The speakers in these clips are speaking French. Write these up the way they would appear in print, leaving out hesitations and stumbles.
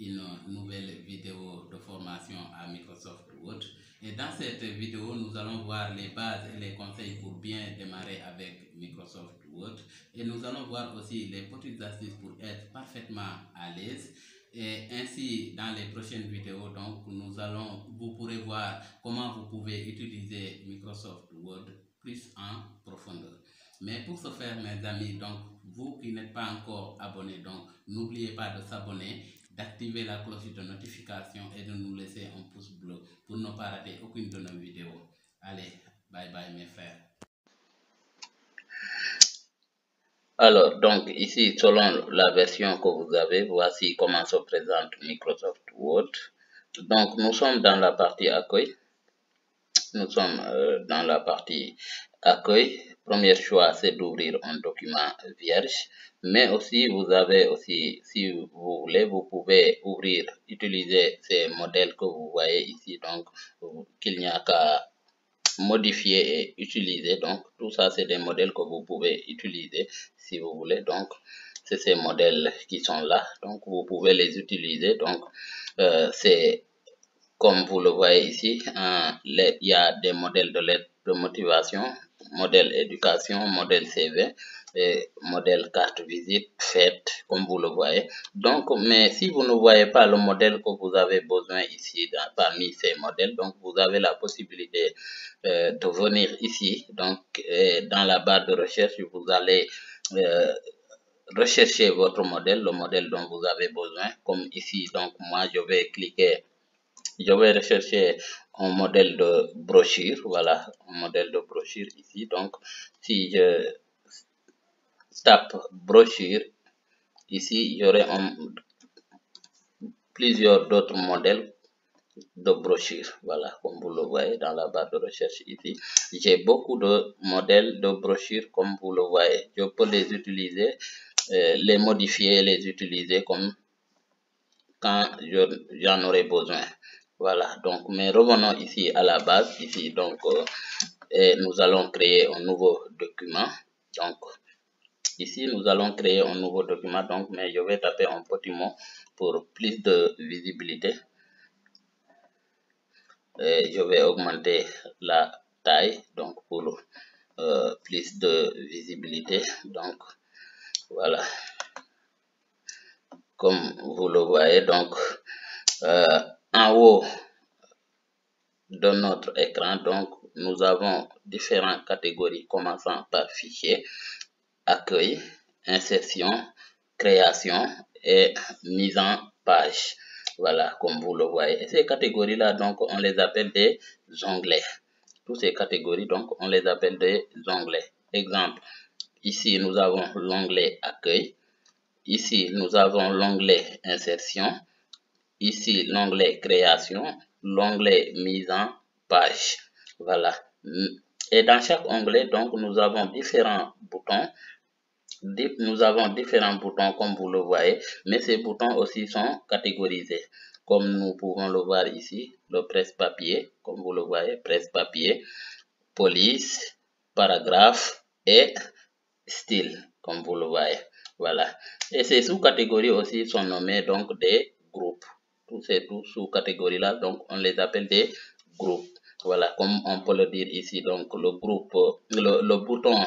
une nouvelle vidéo de formation à Microsoft Word. Et dans cette vidéo, nous allons voir les bases et les conseils pour bien démarrer avec Microsoft Word. Et nous allons voir aussi les petites astuces pour être parfaitement à l'aise. Et ainsi, dans les prochaines vidéos, donc, vous pourrez voir comment vous pouvez utiliser Microsoft Word plus en profondeur. Mais pour ce faire, mes amis, donc, vous qui n'êtes pas encore abonnés, donc, n'oubliez pas de s'abonner, d'activer la cloche de notification et de nous laisser un pouce bleu pour ne pas rater aucune de nos vidéos. Allez, bye bye mes frères. Alors, donc ici, selon la version que vous avez, voici comment se présente Microsoft Word. Donc, nous sommes dans la partie accueil. Nous sommes dans la partie accueil. Premier choix, c'est d'ouvrir un document vierge. Mais aussi, vous avez aussi, si vous voulez, vous pouvez utiliser ces modèles que vous voyez ici. Donc, qu'il n'y a qu'à modifier et utiliser. Donc, tout ça, c'est des modèles que vous pouvez utiliser si vous voulez. Donc, c'est ces modèles qui sont là. Donc, vous pouvez les utiliser. Donc, c'est comme vous le voyez ici, il y a des modèles de lettres de motivation, modèle éducation, modèle CV, et modèle carte visite, fête, comme vous le voyez. Donc, mais si vous ne voyez pas le modèle que vous avez besoin ici, parmi ces modèles, donc vous avez la possibilité de venir ici. Donc, dans la barre de recherche, vous allez rechercher votre modèle, le modèle dont vous avez besoin. Comme ici, donc moi, je vais rechercher un modèle de brochure. Voilà, un modèle de brochure ici. Donc, si je tape brochure, ici, il y aurait plusieurs d'autres modèles de brochures. Voilà, comme vous le voyez dans la barre de recherche ici. J'ai beaucoup de modèles de brochures, comme vous le voyez. Je peux les utiliser, les modifier, les utiliser comme quand j'en aurai besoin. Voilà, donc, mais revenons ici à la base, ici, donc, et nous allons créer un nouveau document. Donc, ici, nous allons créer un nouveau document, donc, mais je vais taper un petit mot pour plus de visibilité. Et je vais augmenter la taille, donc, pour plus de visibilité. Donc, voilà. Comme vous le voyez, donc, en haut de notre écran, donc, nous avons différentes catégories commençant par fichier, accueil, insertion, création et mise en page. Voilà, comme vous le voyez. Et ces catégories-là, donc, on les appelle des onglets. Toutes ces catégories, donc, on les appelle des onglets. Exemple, ici, nous avons l'onglet accueil. Ici, nous avons l'onglet insertion. Ici, l'onglet création, l'onglet mise en page. Voilà. Et dans chaque onglet, donc, nous avons différents boutons. Comme vous le voyez, mais ces boutons aussi sont catégorisés. Comme nous pouvons le voir ici, le presse-papier, comme vous le voyez, presse-papier, police, paragraphe et style, comme vous le voyez. Voilà. Et ces sous-catégories aussi sont nommées donc des groupes. Tous ces sous-catégories-là, donc, on les appelle des groupes. Voilà, comme on peut le dire ici, donc, le groupe, le bouton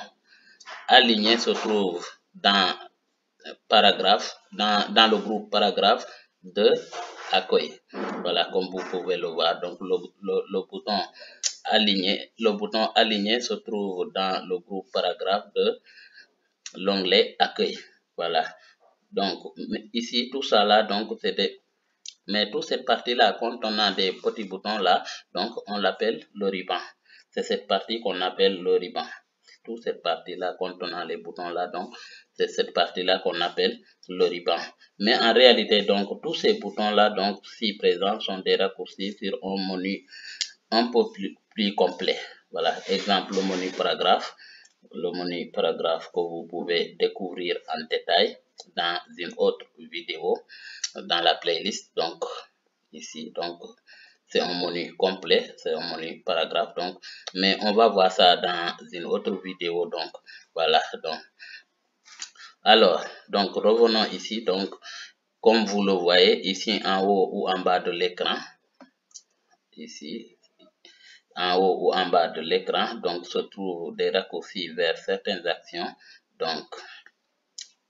aligné se trouve dans le groupe paragraphe de accueil. Voilà, comme vous pouvez le voir. Donc, le bouton aligné se trouve dans le groupe paragraphe de l'onglet accueil. Voilà. Donc, ici, tout ça là, donc, mais toute cette partie-là, quand on a des petits boutons là, donc, on l'appelle le ruban. C'est cette partie qu'on appelle le ruban. Toute cette partie-là, quand on a les boutons là, donc, c'est cette partie-là qu'on appelle le ruban. Mais en réalité, donc, tous ces boutons-là, donc, si présents, sont des raccourcis sur un menu un peu plus complet. Voilà. Exemple, le menu paragraphe. Le menu paragraphe que vous pouvez découvrir en détail dans une autre vidéo, dans la playlist. Donc, ici, donc, c'est un menu complet, c'est un menu paragraphe, donc, mais on va voir ça dans une autre vidéo, donc, voilà, donc. Alors, donc, revenons ici, donc, comme vous le voyez ici en haut ou en bas de l'écran, ici en haut ou en bas de l'écran, donc se trouvent des raccourcis vers certaines actions. Donc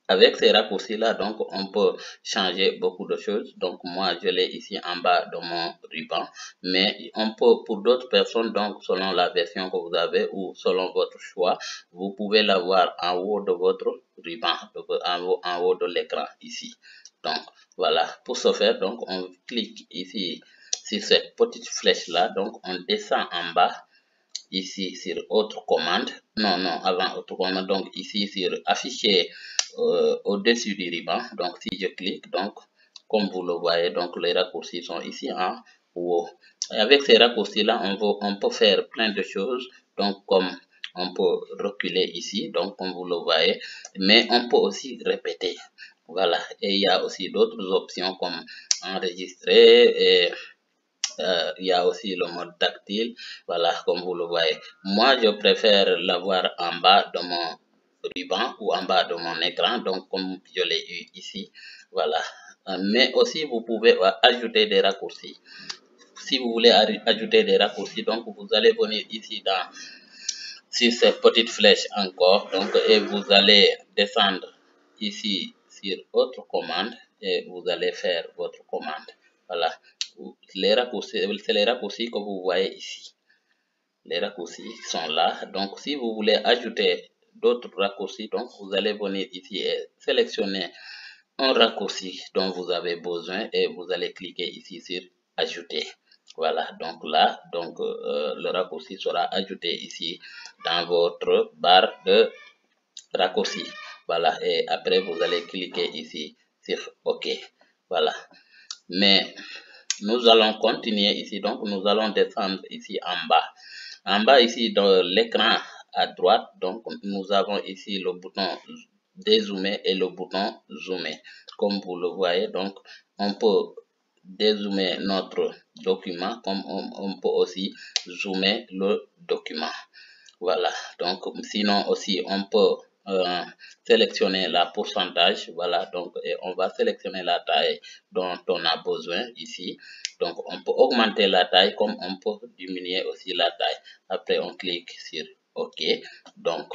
avec ces raccourcis-là, donc on peut changer beaucoup de choses. Donc moi, je l'ai ici en bas de mon ruban, mais on peut, pour d'autres personnes, donc selon la version que vous avez ou selon votre choix, vous pouvez l'avoir en haut de votre ruban, en haut de l'écran ici. Donc voilà, pour ce faire, donc on clique ici sur cette petite flèche-là, donc on descend en bas. Ici sur autre commande, avant autre commande, donc ici sur afficher au-dessus du ruban. Donc si je clique, donc comme vous le voyez, donc les raccourcis sont ici en haut. Et avec ces raccourcis là, on peut faire plein de choses, donc comme on peut reculer ici, donc comme vous le voyez, mais on peut aussi répéter. Voilà, et il y a aussi d'autres options comme enregistrer et il y a aussi le mode tactile, voilà, comme vous le voyez. Moi, je préfère l'avoir en bas de mon ruban ou en bas de mon écran, donc comme je l'ai eu ici, voilà. Mais aussi, vous pouvez ajouter des raccourcis. Si vous voulez ajouter des raccourcis, donc vous allez venir ici sur cette petite flèche encore, donc, et vous allez descendre ici sur autre commande et vous allez faire votre commande. Voilà, les raccourcis, c'est les raccourcis que vous voyez ici. Les raccourcis sont là. Donc, si vous voulez ajouter d'autres raccourcis, donc vous allez venir ici et sélectionner un raccourci dont vous avez besoin et vous allez cliquer ici sur ajouter. Voilà, donc là, donc le raccourci sera ajouté ici dans votre barre de raccourci. Voilà, et après vous allez cliquer ici sur OK. Voilà, mais nous allons continuer ici, donc nous allons descendre ici en bas. En bas ici dans l'écran à droite, donc nous avons ici le bouton dézoomer et le bouton zoomer. Comme vous le voyez, donc on peut dézoomer notre document comme on peut aussi zoomer le document. Voilà, donc sinon aussi on peut sélectionner la pourcentage, voilà, donc et on va sélectionner la taille dont on a besoin ici. Donc on peut augmenter la taille comme on peut diminuer aussi la taille. Après on clique sur OK. Donc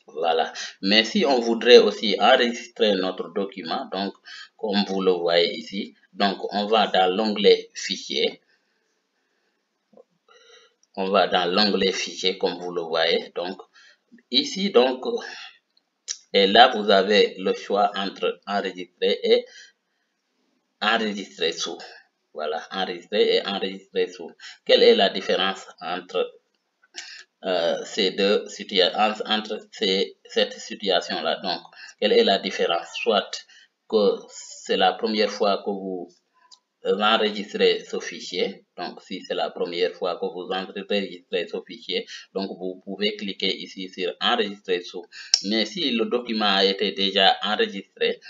voilà, mais si on voudrait aussi enregistrer notre document, donc comme vous le voyez ici, donc on va dans l'onglet fichier. On va dans l'onglet fichier comme vous le voyez, donc ici, donc, et là, vous avez le choix entre enregistrer et enregistrer sous. Voilà, enregistrer et enregistrer sous. Quelle est la différence entre ces deux situations, cette situation-là? Donc, quelle est la différence? Soit que c'est la première fois que vous enregistrer ce fichier. Donc, si c'est la première fois que vous enregistrez ce fichier, donc vous pouvez cliquer ici sur enregistrer sous. Mais si le document a été déjà enregistré,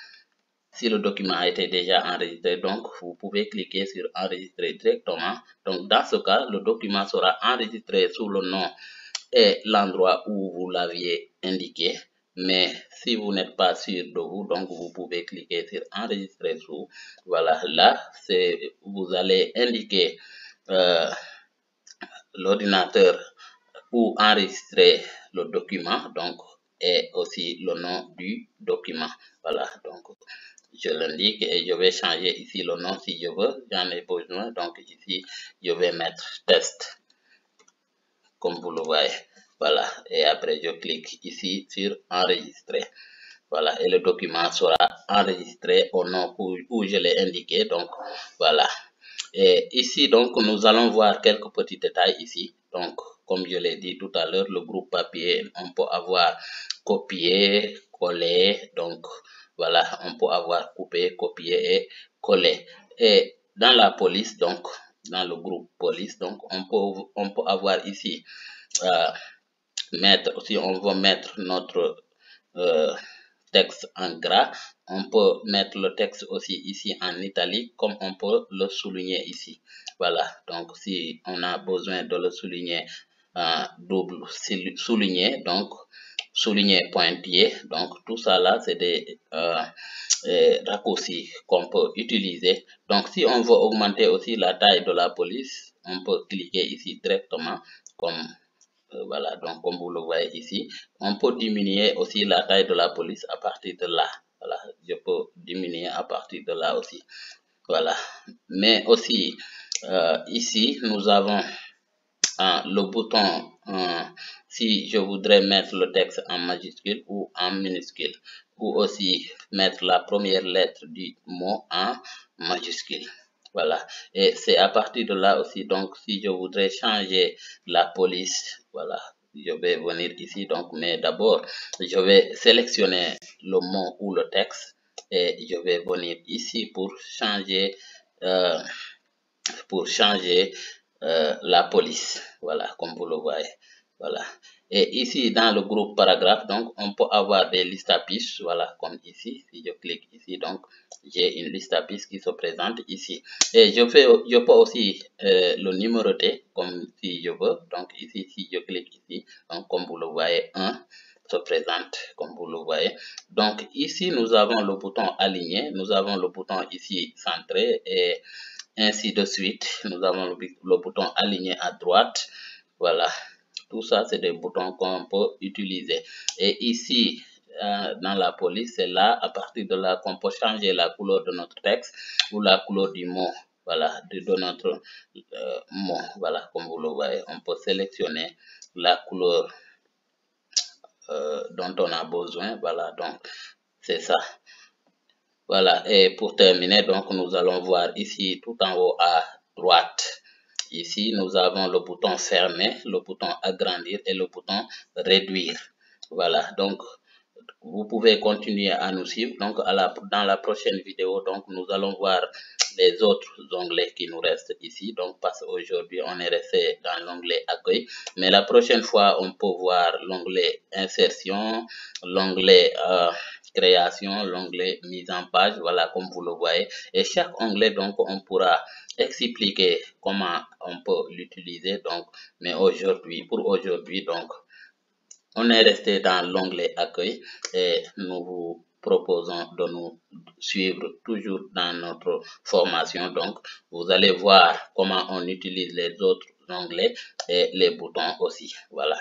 donc vous pouvez cliquer sur enregistrer directement. Donc, dans ce cas, le document sera enregistré sous le nom et l'endroit où vous l'aviez indiqué. Mais si vous n'êtes pas sûr de vous, donc vous pouvez cliquer sur enregistrer sous. Voilà, là, vous allez indiquer l'ordinateur où enregistrer le document, donc, et aussi le nom du document. Voilà, donc, je l'indique et je vais changer ici le nom si je veux, j'en ai besoin. Donc, ici, je vais mettre test, comme vous le voyez. Voilà, et après je clique ici sur enregistrer. Voilà, et le document sera enregistré au nom où je l'ai indiqué. Donc voilà, et ici donc nous allons voir quelques petits détails ici. Donc comme je l'ai dit tout à l'heure, le groupe papier, on peut avoir copié, collé. Donc voilà, on peut avoir coupé, copié et collé. Et dans la police, donc dans le groupe police, donc on peut avoir ici si on veut mettre notre texte en gras, on peut mettre le texte aussi ici en italique, comme on peut le souligner ici. Voilà, donc si on a besoin de le souligner double souligné, donc souligné pointillé. Donc tout ça là, c'est des raccourcis qu'on peut utiliser. Donc si on veut augmenter aussi la taille de la police, on peut cliquer ici directement comme voilà, donc comme vous le voyez ici. On peut diminuer aussi la taille de la police à partir de là. Voilà, je peux diminuer à partir de là aussi. Voilà, mais aussi ici nous avons le bouton si je voudrais mettre le texte en majuscule ou en minuscule, ou aussi mettre la première lettre du mot en majuscule. Voilà, et c'est à partir de là aussi, donc si je voudrais changer la police, voilà, je vais venir ici, donc, mais d'abord je vais sélectionner le mot ou le texte et je vais venir ici pour changer la police. Voilà, comme vous le voyez. Voilà. Et ici, dans le groupe paragraphe, donc, on peut avoir des listes à piches. Voilà, comme ici. Si je clique ici, donc, j'ai une liste à piches qui se présente ici. Et je peux aussi le numéroter, comme si je veux. Donc, ici, si je clique ici, donc, comme vous le voyez, 1 se présente, comme vous le voyez. Donc, ici, nous avons le bouton aligner. Nous avons le bouton ici centré et ainsi de suite. Nous avons le bouton aligner à droite. Voilà, tout ça c'est des boutons qu'on peut utiliser. Et ici dans la police, c'est là à partir de là qu'on peut changer la couleur de notre texte ou la couleur du mot. Voilà, de notre mot. Voilà, comme vous le voyez, on peut sélectionner la couleur dont on a besoin. Voilà, donc c'est ça. Voilà, et pour terminer, donc nous allons voir ici tout en haut à droite. Ici, nous avons le bouton fermer, le bouton agrandir et le bouton réduire. Voilà, donc vous pouvez continuer à nous suivre. Donc dans la prochaine vidéo, donc nous allons voir les autres onglets qui nous restent ici. Donc parce qu'aujourd'hui on est resté dans l'onglet accueil, mais la prochaine fois on peut voir l'onglet insertion, l'onglet création, l'onglet mise en page. Voilà, comme vous le voyez. Et chaque onglet, donc on pourra expliquer comment on peut l'utiliser. Donc, mais pour aujourd'hui, donc on est resté dans l'onglet accueil et nous vous proposons de nous suivre toujours dans notre formation. Donc, vous allez voir comment on utilise les autres onglets et les boutons aussi. Voilà.